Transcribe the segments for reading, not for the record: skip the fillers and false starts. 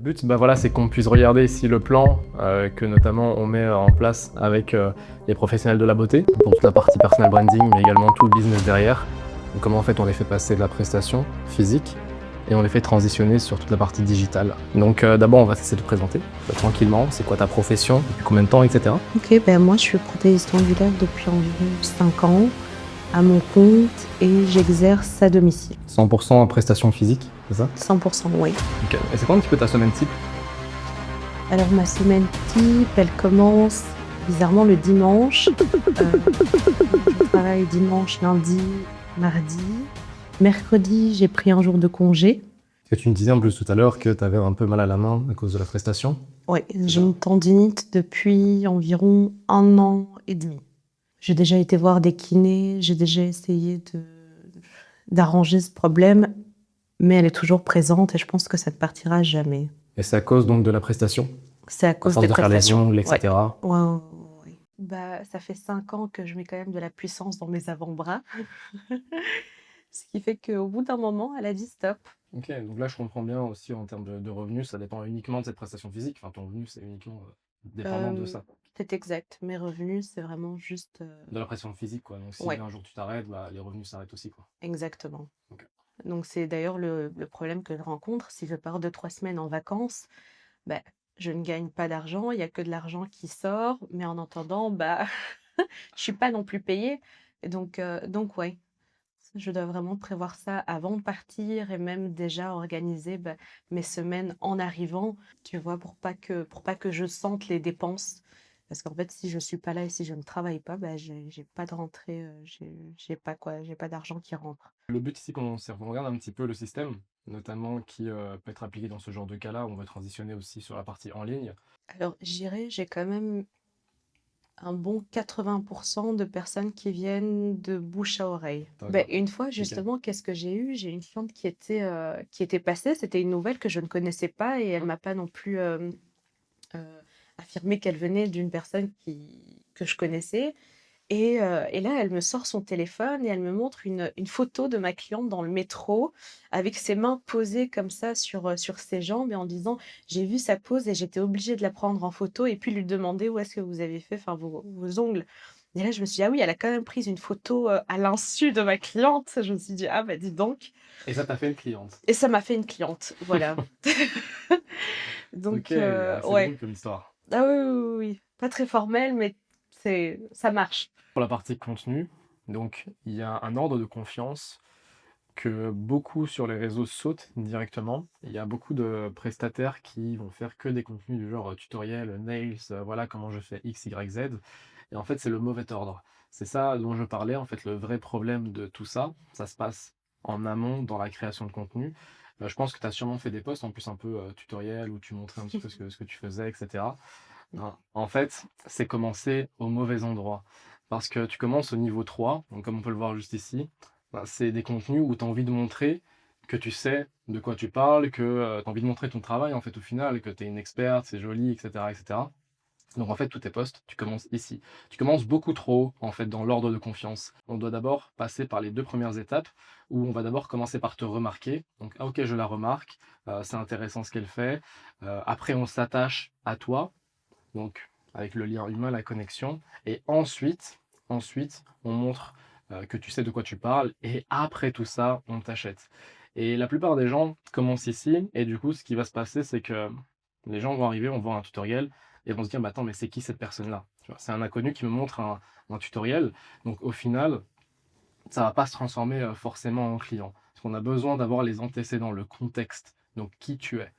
but, voilà, c'est qu'on puisse regarder ici le plan que notamment on met en place avec les professionnels de la beauté pour toute la partie personal branding, mais également tout le business derrière. Donc, comment en fait on les fait passer de la prestation physique et on les fait transitionner sur toute la partie digitale. Donc d'abord on va essayer de te présenter tranquillement, c'est quoi ta profession, depuis combien de temps, etc. Ok, moi je suis prothésiste angulaire depuis environ 5 ans à mon compte et j'exerce à domicile. 100% en prestation physique, c'est ça? 100%, oui. Ok. Et c'est quoi un petit peu ta semaine type? Alors ma semaine type, elle commence bizarrement le dimanche. Je travaille dimanche, lundi, mardi. Mercredi, j'ai pris un jour de congé. Parce que tu me disais en plus tout à l'heure que tu avais un peu mal à la main à cause de la prestation. Oui, j'ai une tendinite depuis environ 1 an et demi. J'ai déjà été voir des kinés, j'ai déjà essayé d'arranger ce problème, mais elle est toujours présente et je pense que ça ne partira jamais. Et c'est à cause donc de la prestation? C'est à À cause force des de faire les prestations. ongles, etc. Ouais. Ça fait 5 ans que je mets quand même de la puissance dans mes avant-bras. Ce qui fait qu'au bout d'un moment, elle a dit stop. Ok, donc là je comprends bien aussi en termes de revenus, ça dépend uniquement de cette prestation physique. Enfin, ton revenu c'est uniquement dépendant de ça. C'est exact. Mes revenus, c'est vraiment juste. De la prestation physique, quoi. Donc si Ouais, un jour tu t'arrêtes, les revenus s'arrêtent aussi, quoi. exactement. Ok. Donc c'est d'ailleurs le problème que je rencontre. Si je pars 2-3 semaines en vacances, bah, je ne gagne pas d'argent, il y a que de l'argent qui sort, mais en attendant, je suis pas non plus payée. Et donc ouais, je dois vraiment prévoir ça avant de partir et même déjà organiser mes semaines en arrivant, tu vois, pour pas que je sente les dépenses. Parce qu'en fait, si je suis pas là et si je ne travaille pas, j'ai pas de rentrée, j'ai pas d'argent qui rentre. Le but ici, qu'on regarde un petit peu le système, notamment qui peut être appliqué dans ce genre de cas-là, on va transitionner aussi sur la partie en ligne. Alors, j'ai quand même un bon 80% de personnes qui viennent de bouche à oreille. Une fois, justement, qu'est-ce que j'ai eu? J'ai une cliente qui était passée, c'était une nouvelle que je ne connaissais pas et elle m'a pas non plus affirmé qu'elle venait d'une personne que je connaissais. Et là, elle me sort son téléphone et elle me montre une photo de ma cliente dans le métro avec ses mains posées comme ça sur ses jambes et en disant: «J'ai vu sa pose et j'étais obligée de la prendre en photo et puis lui demander où est-ce que vous avez fait, enfin, vos ongles». Et là, je me suis dit: «Ah oui, elle a quand même pris une photo, à l'insu de ma cliente». Je me suis dit: «Ah bah, dis donc». Et ça t'a fait une cliente. Et ça m'a fait une cliente, voilà. Ok, Donc assez ouais. drôle comme histoire. Ah oui, oui, oui, oui. Pas très formel, mais ça marche. Pour la partie contenu, donc il y a un ordre de confiance que beaucoup sur les réseaux sautent directement. Il y a beaucoup de prestataires qui vont faire que des contenus du genre tutoriel, nails, voilà comment je fais X, Y, Z. Et en fait, c'est le mauvais ordre. C'est ça dont je parlais. En fait, le vrai problème de tout ça, ça se passe en amont dans la création de contenu. Je pense que tu as sûrement fait des posts en plus un peu tutoriel où tu montrais un petit peu ce que tu faisais, etc. En fait, c'est commencer au mauvais endroit. Parce que tu commences au niveau 3, donc comme on peut le voir juste ici, c'est des contenus où tu as envie de montrer que tu sais de quoi tu parles, que tu as envie de montrer ton travail en fait au final, que tu es une experte, c'est joli, etc., etc. Donc en fait, tous tes posts, tu commences ici. Tu commences beaucoup trop haut, en fait, dans l'ordre de confiance. On doit d'abord passer par les 2 premières étapes, où on va d'abord commencer par te remarquer. Donc, ah OK, je la remarque, c'est intéressant ce qu'elle fait. Après, on s'attache à toi, donc avec le lien humain, la connexion. Et ensuite, on montre que tu sais de quoi tu parles. Et après tout ça, on t'achète. Et la plupart des gens commencent ici. Et du coup, ce qui va se passer, c'est que les gens vont arriver, on voit un tutoriel et vont se dire, bah attends, mais c'est qui cette personne-là? Tu vois, c'est un inconnu qui me montre un tutoriel. Donc au final, ça va pas se transformer forcément en client. Parce qu'on a besoin d'avoir les antécédents, le contexte. Donc qui tu es.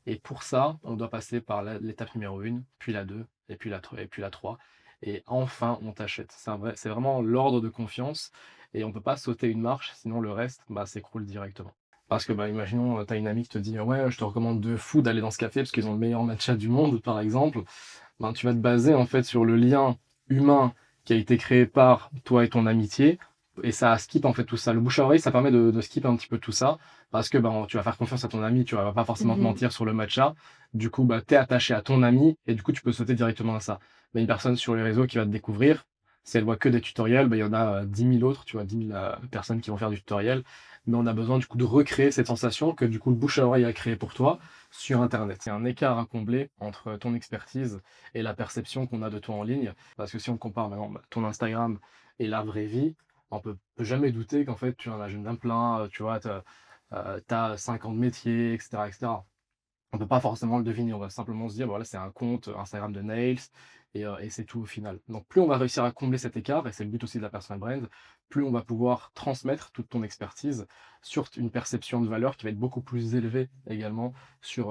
Et pour ça, on doit passer par l'étape numéro 1, puis la 2, et puis et puis la 3. Et enfin, on t'achète. C'est vraiment l'ordre de confiance. Et on ne peut pas sauter une marche, sinon le reste s'écroule directement. Parce que, imaginons, tu as une amie qui te dit, ouais, je te recommande de fou d'aller dans ce café parce qu'ils ont le meilleur matcha du monde, par exemple. Tu vas te baser en fait sur le lien humain qui a été créé par toi et ton amitié. Et ça skip en fait tout ça. Le bouche à oreille, ça permet de skip un petit peu tout ça. Parce que tu vas faire confiance à ton ami, tu vas pas forcément te mentir sur le matcha. Du coup, tu es attaché à ton ami et du coup, tu peux sauter directement à ça. Mais une personne sur les réseaux qui va te découvrir, Si elle voit que des tutoriels, bah, il y en a 10 000 autres, tu vois, 10 000 personnes qui vont faire du tutoriel. Mais on a besoin du coup de recréer cette sensation que du coup le bouche à oreille a créé pour toi sur Internet. Il y a un écart à combler entre ton expertise et la perception qu'on a de toi en ligne. Parce que si on compare maintenant ton Instagram et la vraie vie, on peut jamais douter qu'en fait tu as un agenda plein, tu vois, tu as 50 métiers, etc., etc. On peut pas forcément le deviner, on va simplement se dire: «Voilà, c'est un compte Instagram de nails» et c'est tout au final. Donc plus on va réussir à combler cet écart et c'est le but aussi de la personal brand, plus on va pouvoir transmettre toute ton expertise sur une perception de valeur qui va être beaucoup plus élevée également sur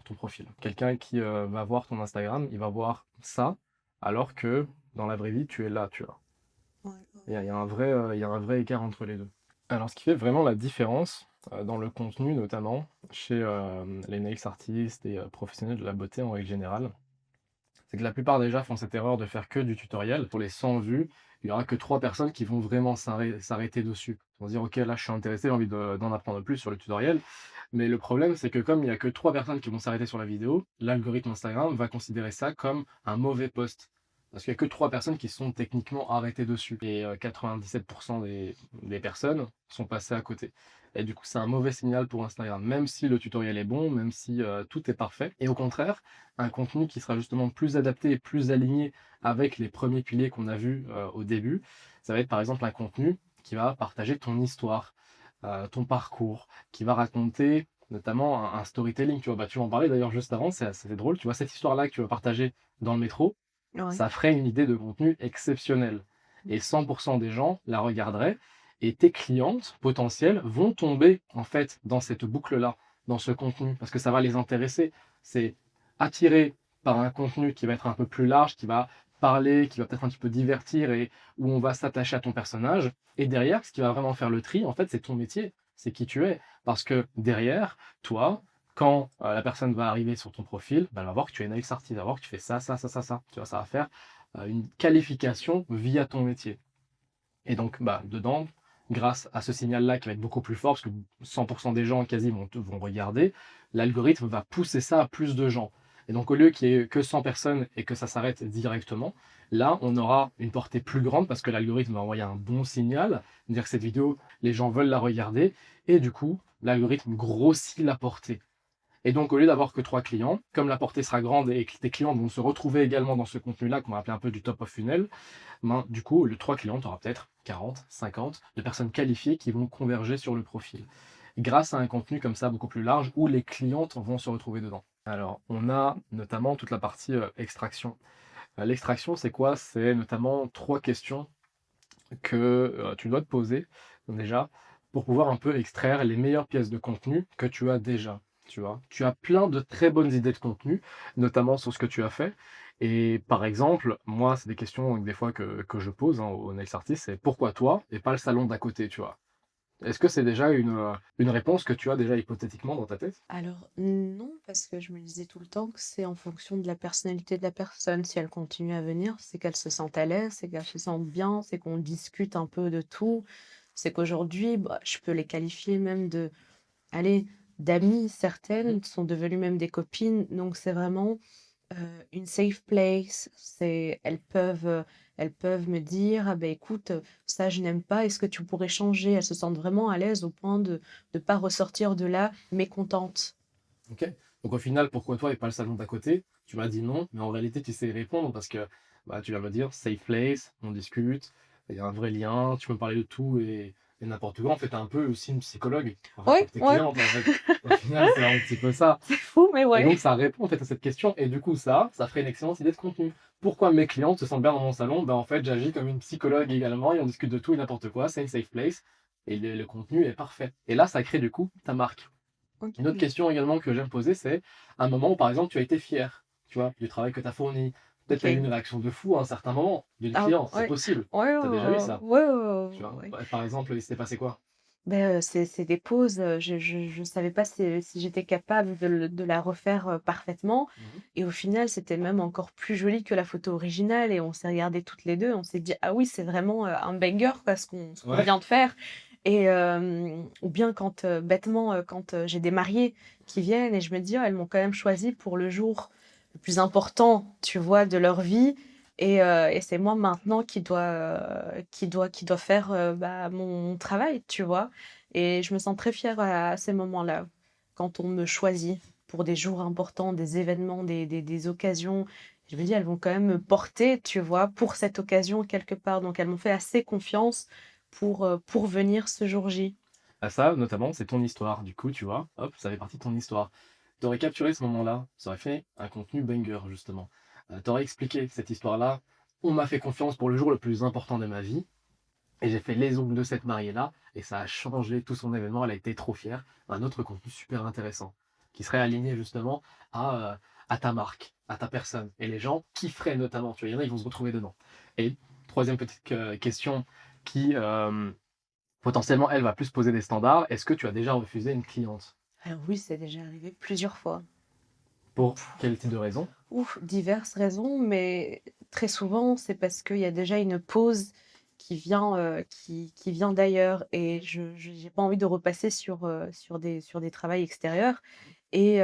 ton profil. Quelqu'un qui, va voir ton Instagram, il va voir ça, alors que dans la vraie vie, tu es là, tu vois? Ouais, ouais, Il y a un vrai écart entre les 2. Alors ce qui fait vraiment la différence, dans le contenu notamment, chez, les nails artistes et professionnels de la beauté en règle générale, c'est que la plupart déjà font cette erreur de faire que du tutoriel. Pour les 100 vues, il y aura que 3 personnes qui vont vraiment s'arrêter dessus. Ils vont se dire: «OK, là je suis intéressé, j'ai envie d'en apprendre plus sur le tutoriel». Mais le problème, c'est que comme il y a que 3 personnes qui vont s'arrêter sur la vidéo, l'algorithme Instagram va considérer ça comme un mauvais post. Parce qu'il y a que 3 personnes qui sont techniquement arrêtées dessus et 97 des personnes sont passées à côté. Et du coup, c'est un mauvais signal pour Instagram, même si le tutoriel est bon, même si, tout est parfait. Et au contraire, un contenu qui sera justement plus adapté et plus aligné avec les premiers piliers qu'on a vus, au début, ça va être par exemple un contenu qui va partager ton histoire, ton parcours, qui va raconter notamment un storytelling, tu vois? Bah, tu m'en parlais d'ailleurs juste avant, c'est drôle, tu vois? Cette histoire-là que tu vas partager dans le métro, ouais. ça ferait une idée de contenu exceptionnelle et 100 des gens la regarderaient et tes clientes potentielles vont tomber, en fait, dans cette boucle-là, dans ce contenu, parce que ça va les intéresser. C'est attiré par un contenu qui va être un peu plus large, qui va parler, qui va peut-être un petit peu divertir et où on va s'attacher à ton personnage et derrière, ce qui va vraiment faire le tri, en fait, c'est ton métier, c'est qui tu es. Parce que derrière, toi, quand la personne va arriver sur ton profil, bah, elle va voir que tu es nails artist, elle va voir que tu fais ça, ça, ça, ça, ça. Tu vois, ça va faire une qualification via ton métier. Et donc, bah, dedans, grâce à ce signal-là qui va être beaucoup plus fort, parce que 100% des gens quasi vont regarder, l'algorithme va pousser ça à plus de gens. Et donc, au lieu qu'il y ait que 100 personnes et que ça s'arrête directement, là, on aura une portée plus grande parce que l'algorithme va envoyer un bon signal, dire que cette vidéo, les gens veulent la regarder, et du coup, l'algorithme grossit la portée. Et donc, au lieu d'avoir que 3 clients, comme la portée sera grande et que tes clients vont se retrouver également dans ce contenu-là, qu'on va appeler un peu du top of funnel, ben, du coup, le 3 clients, tu auras peut-être 40, 50 de personnes qualifiées qui vont converger sur le profil. Grâce à un contenu comme ça, beaucoup plus large, où les clientes vont se retrouver dedans. Alors, on a notamment toute la partie extraction. L'extraction, c'est quoi? C'est notamment 3 questions que tu dois te poser, déjà, pour pouvoir un peu extraire les meilleures pièces de contenu que tu as déjà. Tu vois? Tu as plein de très bonnes idées de contenu, notamment sur ce que tu as fait. Et par exemple, moi, c'est des questions des fois que je pose hein, aux nails artistes, c'est pourquoi toi et pas le salon d'à côté, tu vois? Est-ce que c'est déjà une réponse que tu as déjà hypothétiquement dans ta tête? Alors non, parce que je me disais tout le temps que c'est en fonction de la personnalité de la personne. Si elle continue à venir, c'est qu'elle se sente à l'aise, c'est qu'elle se sente bien, c'est qu'on discute un peu de tout. C'est qu'aujourd'hui, bah, je peux les qualifier même de, allez, d'amies. Certaines sont devenues même des copines. Donc c'est vraiment une safe place. Elles peuvent me dire: «Ah ben écoute, ça je n'aime pas, est-ce que tu pourrais changer?» Elles se sentent vraiment à l'aise au point de pas ressortir de là mécontentes. OK. Donc au final, pourquoi toi et pas le salon d'à côté? Tu m'as dit non, mais en réalité, tu sais y répondre parce que bah, tu viens me dire safe place, on discute, il y a un vrai lien, tu peux me parler de tout et n'importe quoi. En fait, tu es un peu aussi une psychologue, en fait, Oui, pour tes ouais, clientes, en fait. Au final, c'est un petit peu ça. c'est fou, mais Et ouais. donc, ça répond en fait à cette question. Et du coup, ça ferait une excellente idée de contenu. Pourquoi mes clientes se sentent bien dans mon salon? Ben, en fait, j'agis comme une psychologue également et on discute de tout et n'importe quoi. C'est une safe place et le contenu est parfait. Et là, ça crée du coup ta marque. Une autre OK. question également que j'aime poser, c'est un moment où, par exemple, tu as été fier, tu vois, du travail que tu as fourni. Peut-être tu as eu OK. une réaction de fou à un certain moment d'une Ah cliente, c'est ouais. possible. Ouais, Tu as déjà eu ça, ouais, ouais, tu vois. ouais. Ouais, par exemple, il s'était passé quoi? Ben c'est des pauses, je savais pas si j'étais capable de la refaire, parfaitement Mhm. et au final, c'était même encore plus joli que la photo originale et on s'est regardées toutes les 2. On s'est dit: «Ah oui, c'est vraiment, un banger quoi, ce qu'on Ouais. vient de faire» et ou bien quand, bêtement, quand, j'ai des mariés qui viennent et je me dis: «Oh, elles m'ont quand même choisi pour le jour le plus important, tu vois, de leur vie» Et c'est moi maintenant qui doit faire, mon travail, tu vois? Et je me sens très fière à ces moments-là, quand on me choisit pour des jours importants, des événements, des occasions. Je me dis: «Elles vont quand même me porter», tu vois? Pour cette occasion quelque part, donc elles m'ont fait assez confiance pour venir ce jour J. Ah ça, notamment, c'est ton histoire. Du coup, tu vois, hop, ça fait partie de ton histoire. Tu aurais capturé ce moment-là, ça aurait fait un contenu banger, justement. Tu aurais expliqué cette histoire-là. On m'a fait confiance pour le jour le plus important de ma vie, et j'ai fait les ongles de cette mariée-là, et ça a changé tout son événement. Elle a été trop fière. Un autre contenu super intéressant, qui serait aligné justement à, euh, à ta marque, à ta personne. Et les gens kifferaient notamment. Tu vois, il y en a, ils vont se retrouver dedans. Et troisième petite question qui, potentiellement, elle va plus poser des standards. Est-ce que tu as déjà refusé une cliente? Alors oui, c'est déjà arrivé plusieurs fois. Pour quel type de raison? Ouf, diverses raisons, mais très souvent, c'est parce qu'il y a déjà une pause qui vient d'ailleurs et je j'ai pas envie de repasser sur des travails extérieurs et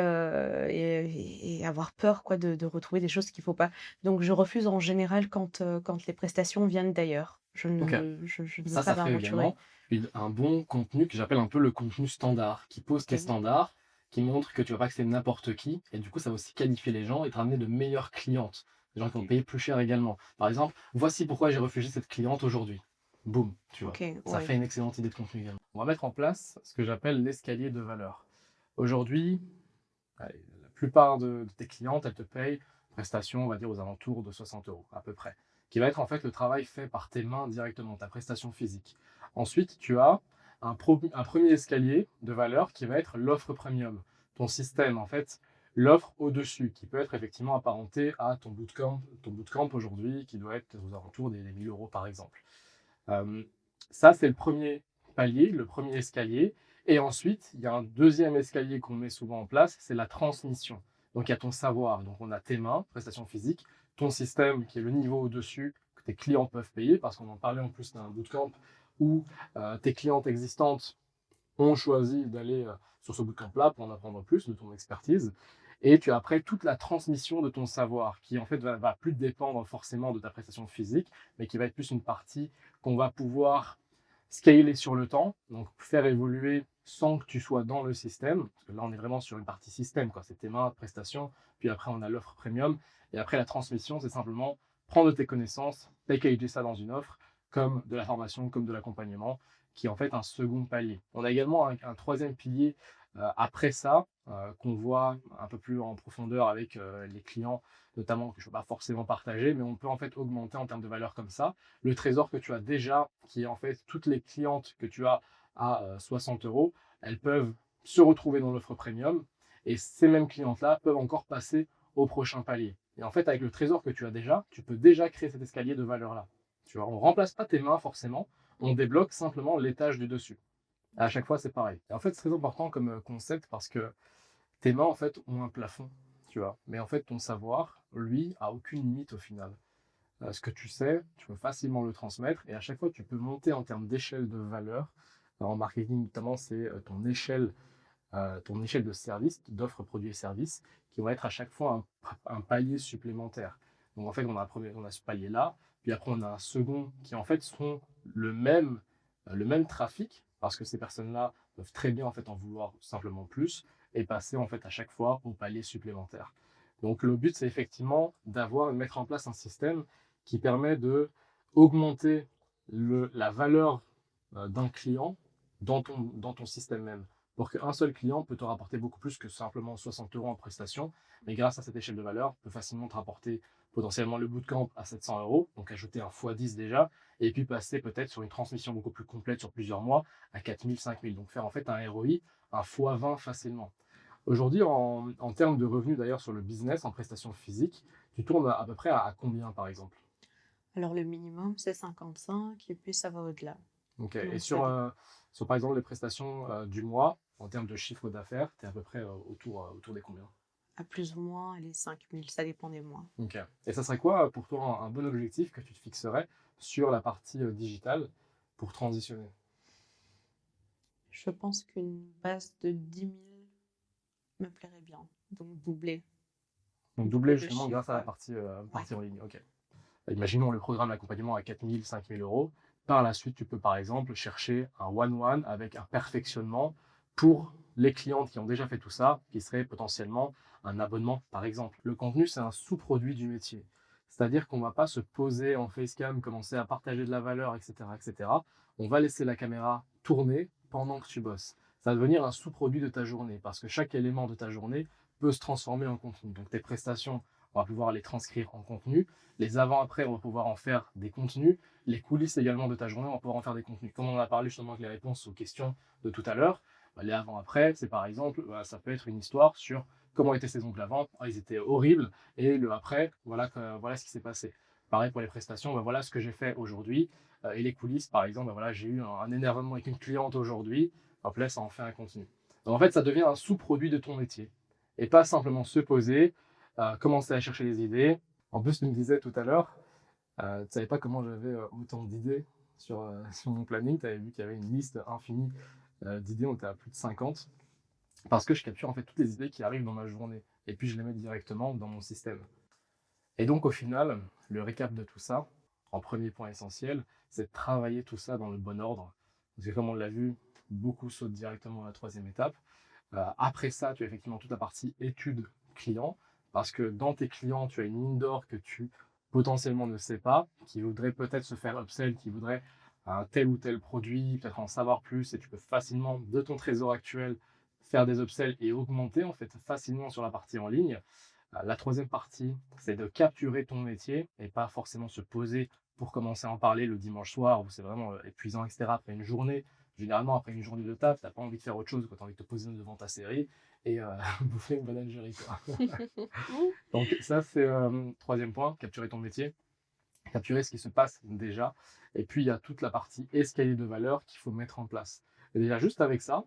avoir peur quoi de retrouver des choses qu'il faut pas. Donc je refuse en général quand les prestations viennent d'ailleurs. Ok. Je ne veux pas Ça ferait m'aventurer. également un bon contenu que j'appelle un peu le contenu standard, qui pose tes OK. standards, qui montre que tu vas pas que c'est n'importe qui, et du coup, ça va aussi qualifier les gens et te ramener de meilleures clientes, des gens qui vont OK. payer plus cher également. Par exemple, voici pourquoi j'ai refusé cette cliente aujourd'hui. Boum, tu vois. OK, Ça ouais. fait une excellente idée de contenu également. On va mettre en place ce que j'appelle l'escalier de valeur. Aujourd'hui, allez, la plupart de tes clientes, elles te payent prestation, on va dire, aux alentours de 60 euros à peu près, qui va être en fait le travail fait par tes mains directement, ta prestation physique. Ensuite, tu as un premier escalier de valeur qui va être l'offre premium. Ton système, en fait, l'offre au-dessus, qui peut être effectivement apparenté à ton bootcamp aujourd'hui, qui doit être aux alentours des 1000 euros par exemple. Euh, Ça, c'est le premier palier, le premier escalier. Et ensuite, il y a un deuxième escalier qu'on met souvent en place, c'est la transmission. Donc, il y a ton savoir. Donc, on a tes mains, prestations physiques, ton système qui est le niveau au-dessus que tes clients peuvent payer, parce qu'on en parlait en plus d'un bootcamp où tes clientes existantes ont choisi d'aller sur ce bootcamp-là pour en apprendre plus de ton expertise. Et tu as après toute la transmission de ton savoir qui en fait va plus dépendre forcément de ta prestation physique, mais qui va être plus une partie qu'on va pouvoir scaler sur le temps, donc faire évoluer sans que tu sois dans le système, parce que là on est vraiment sur une partie système, quoi. C'est tes mains, prestations, puis après on a l'offre premium, et après la transmission, c'est simplement prendre tes connaissances, packager ça dans une offre, comme de la formation, comme de l'accompagnement, qui est en fait un second palier. On a également un troisième pilier après ça, qu'on voit un peu plus en profondeur avec les clients, notamment que je ne peux pas forcément partager, mais on peut en fait augmenter en termes de valeur comme ça. Le trésor que tu as déjà, qui est en fait toutes les clientes que tu as à 60 euros, elles peuvent se retrouver dans l'offre premium, et ces mêmes clientes-là peuvent encore passer au prochain palier. Et en fait, avec le trésor que tu as déjà, tu peux déjà créer cet escalier de valeur-là. Tu vois, on ne remplace pas tes mains forcément, on débloque simplement l'étage du dessus. À chaque fois, c'est pareil. Et en fait, c'est très important comme concept parce que tes mains, en fait, ont un plafond, tu vois. Mais en fait, ton savoir, lui, a aucune limite au final. Ce que tu sais, tu peux facilement le transmettre et à chaque fois, tu peux monter en termes d'échelle de valeur. En marketing, notamment, c'est ton échelle de service, d'offres, produits et services, qui vont être à chaque fois un palier supplémentaire. Donc en fait, on a ce palier-là, puis après on a un second qui en fait sont le même trafic, parce que ces personnes-là peuvent très bien en fait en vouloir simplement plus et passer en fait à chaque fois au palier supplémentaire. Donc le but, c'est effectivement de mettre en place un système qui permet de augmenter la valeur d'un client dans ton système même, pour qu'un seul client peut te rapporter beaucoup plus que simplement 60 euros en prestation. Mais grâce à cette échelle de valeur, peut facilement te rapporter potentiellement le bootcamp à 700 euros, donc ajouter un x10 déjà, et puis passer peut-être sur une transmission beaucoup plus complète sur plusieurs mois à 4000, 5000. Donc faire en fait un ROI, un x20 facilement. Aujourd'hui, en termes de revenus d'ailleurs sur le business, en prestations physiques, tu tournes à peu près à combien par exemple? Alors le minimum, c'est 55 et puis ça va au-delà. Ok. Et Donc ça dépend. sur par exemple les prestations du mois, en termes de chiffre d'affaires, tu es à peu près autour des combien? À plus ou moins les 5000, ça dépend des mois. Ok. Et ça serait quoi pour toi un bon objectif que tu te fixerais sur la partie digitale pour transitionner? Je pense qu'une base de 10 000 me plairait bien. Donc doubler, Donc doubler doubler le justement chiffre, grâce à la ouais. partie en ligne. Ok. Imaginons le programme d'accompagnement à 4 000, 5 000 euros. Par la suite, tu peux par exemple chercher un one-one avec un perfectionnement pour les clientes qui ont déjà fait tout ça, qui serait potentiellement un abonnement par exemple. Le contenu, c'est un sous-produit du métier. C'est-à-dire qu'on ne va pas se poser en facecam, commencer à partager de la valeur, etc., etc. On va laisser la caméra tourner pendant que tu bosses. Ça va devenir un sous-produit de ta journée parce que chaque élément de ta journée peut se transformer en contenu. Donc tes prestations, on va pouvoir les transcrire en contenu. Les avant-après, on va pouvoir en faire des contenus. Les coulisses également de ta journée, on va pouvoir en faire des contenus. Comme on a parlé justement avec les réponses aux questions de tout à l'heure, les avant-après, c'est par exemple, ça peut être une histoire sur comment étaient ses ongles avant. Ah, ils étaient horribles. Et le après, voilà ce qui s'est passé. Pareil pour les prestations, voilà ce que j'ai fait aujourd'hui. Et les coulisses, par exemple, voilà, j'ai eu un énervement avec une cliente aujourd'hui. Hop là, ça en fait un contenu. Donc en fait, ça devient un sous-produit de ton métier. Et pas simplement se poser, commencer à chercher des idées. En plus, tu me disais tout à l'heure, tu ne savais pas comment j'avais autant d'idées sur mon planning. Tu avais vu qu'il y avait une liste infinie d'idées, on était à plus de 50. Parce que je capture en fait toutes les idées qui arrivent dans ma journée. Et puis je les mets directement dans mon système. Et donc au final, le récap de tout ça, en premier point essentiel, c'est de travailler tout ça dans le bon ordre. Parce que comme on l'a vu, beaucoup sautent directement à la troisième étape. Après ça, tu as effectivement toute la partie étude client, parce que dans tes clients, tu as une mine d'or que tu potentiellement ne sais pas, qui voudrait peut-être se faire upsell, qui voudrait un tel ou tel produit, peut-être en savoir plus, et tu peux facilement, de ton trésor actuel, faire des upsells et augmenter en fait facilement sur la partie en ligne. La troisième partie, c'est de capturer ton métier et pas forcément se poser pour commencer à en parler le dimanche soir où c'est vraiment épuisant, etc. Après une journée, généralement après une journée de taf, t'as pas envie de faire autre chose quand tu as envie de te poser devant ta série et bouffer une bonne Algérie, quoi. Donc ça, c'est troisième point, capturer ton métier, capturer ce qui se passe déjà. Et puis il y a toute la partie escalier de valeur qu'il faut mettre en place. Et déjà, juste avec ça,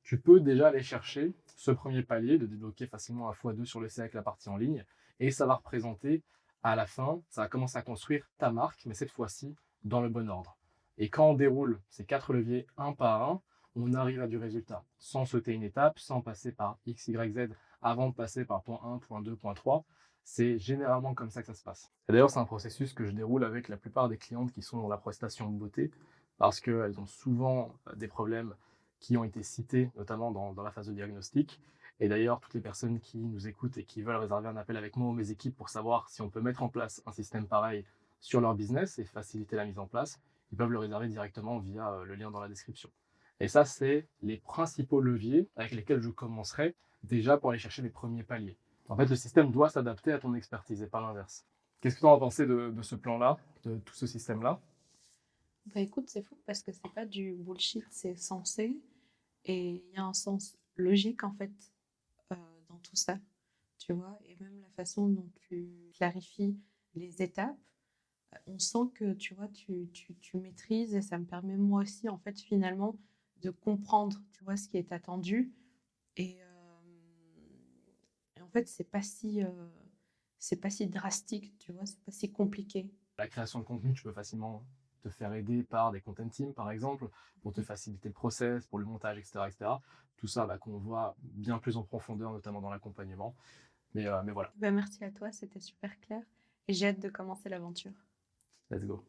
tu peux déjà aller chercher ce premier palier de débloquer facilement à x2 sur le C avec la partie en ligne. Et ça va représenter à la fin, ça va commencer à construire ta marque, mais cette fois-ci dans le bon ordre. Et quand on déroule ces 4 leviers un par un, on arrive à du résultat, sans sauter une étape, sans passer par X, Y, Z, avant de passer par point 1, point 2, point 3. C'est généralement comme ça que ça se passe. Et d'ailleurs, c'est un processus que je déroule avec la plupart des clientes qui sont dans la prestation de beauté, parce qu'elles ont souvent des problèmes qui ont été cités, notamment dans la phase de diagnostic. Et d'ailleurs, toutes les personnes qui nous écoutent et qui veulent réserver un appel avec moi ou mes équipes pour savoir si on peut mettre en place un système pareil sur leur business et faciliter la mise en place, ils peuvent le réserver directement via le lien dans la description. Et ça, c'est les principaux leviers avec lesquels je commencerai déjà pour aller chercher les premiers paliers. En fait, le système doit s'adapter à ton expertise et pas l'inverse. Qu'est-ce que tu en as pensé de ce plan-là, de tout ce système-là? Bah écoute, c'est fou parce que c'est pas du bullshit, c'est sensé. Et il y a un sens logique en fait euh, dans tout ça, tu vois. Et même la façon dont tu clarifies les étapes, on sent que tu vois, tu maîtrises et ça me permet moi aussi en fait finalement de comprendre, tu vois, ce qui est attendu. Et en fait, c'est pas si drastique, tu vois, c'est pas si compliqué. La création de contenu, tu peux facilement te faire aider par des content teams, par exemple, pour te faciliter le process, pour le montage, etc. etc. Tout ça qu'on voit bien plus en profondeur, notamment dans l'accompagnement. Mais voilà, Ben, merci à toi, c'était super clair et j'ai hâte de commencer l'aventure. let's go.